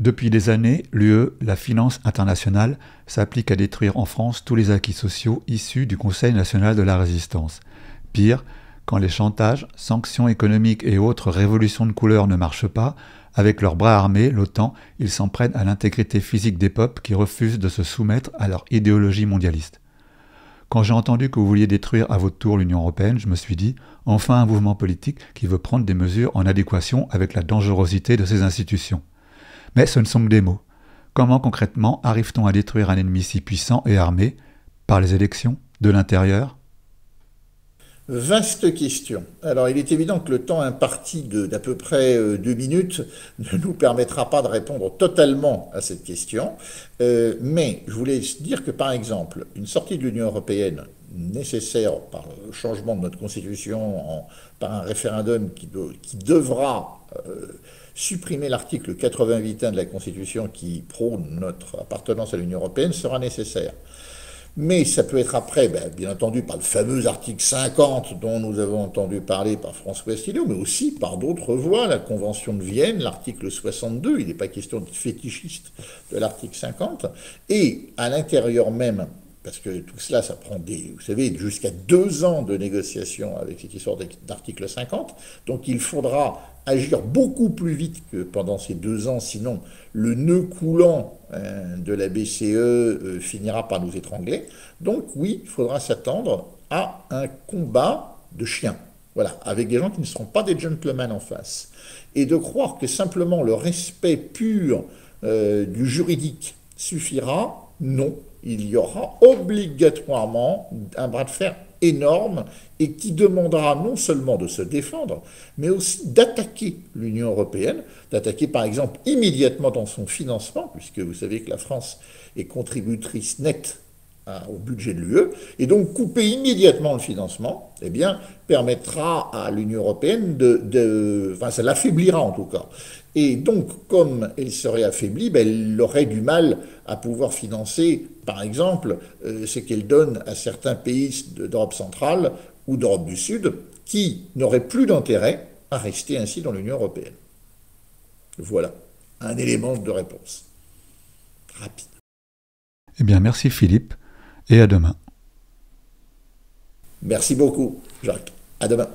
Depuis des années, l'UE, la finance internationale, s'applique à détruire en France tous les acquis sociaux issus du Conseil national de la résistance. Pire, quand les chantages, sanctions économiques et autres révolutions de couleur ne marchent pas, avec leurs bras armés, l'OTAN, ils s'en prennent à l'intégrité physique des peuples qui refusent de se soumettre à leur idéologie mondialiste. Quand j'ai entendu que vous vouliez détruire à votre tour l'Union européenne, je me suis dit, enfin un mouvement politique qui veut prendre des mesures en adéquation avec la dangerosité de ces institutions. Mais ce ne sont que des mots. Comment concrètement arrive-t-on à détruire un ennemi si puissant et armé? Par les élections? De l'intérieur? Vaste question. Alors, il est évident que le temps imparti d'à peu près 2 minutes ne nous permettra pas de répondre totalement à cette question. Mais je voulais dire que, par exemple, une sortie de l'Union européenne nécessaire par le changement de notre constitution, par un référendum qui devra supprimer l'article 88.1 de la Constitution qui prône notre appartenance à l'Union européenne, sera nécessaire. Mais ça peut être après, bien entendu, par le fameux article 50 dont nous avons entendu parler par François Asselineau, mais aussi par d'autres voies, la Convention de Vienne, l'article 62, il n'est pas question d'être fétichiste de l'article 50, et à l'intérieur même, parce que tout cela, ça prend vous savez, jusqu'à 2 ans de négociation avec cette histoire d'article 50, donc il faudra agir beaucoup plus vite que pendant ces 2 ans, sinon le nœud coulant de la BCE finira par nous étrangler. Donc oui, il faudra s'attendre à un combat de chiens, voilà, avec des gens qui ne seront pas des gentlemen en face. Et de croire que simplement le respect pur du juridique suffira, non. Il y aura obligatoirement un bras de fer énorme et qui demandera non seulement de se défendre, mais aussi d'attaquer l'Union européenne, d'attaquer par exemple immédiatement dans son financement, puisque vous savez que la France est contributrice nette au budget de l'UE, et donc couper immédiatement le financement, eh bien, permettra à l'Union européenne enfin, ça l'affaiblira en tout cas. Et donc, comme elle serait affaiblie, elle aurait du mal à pouvoir financer, par exemple, ce qu'elle donne à certains pays d'Europe centrale ou d'Europe du Sud, qui n'auraient plus d'intérêt à rester ainsi dans l'Union européenne. Voilà, un élément de réponse. Rapide. Eh bien, merci Philippe, et à demain. Merci beaucoup, Jacques. À demain.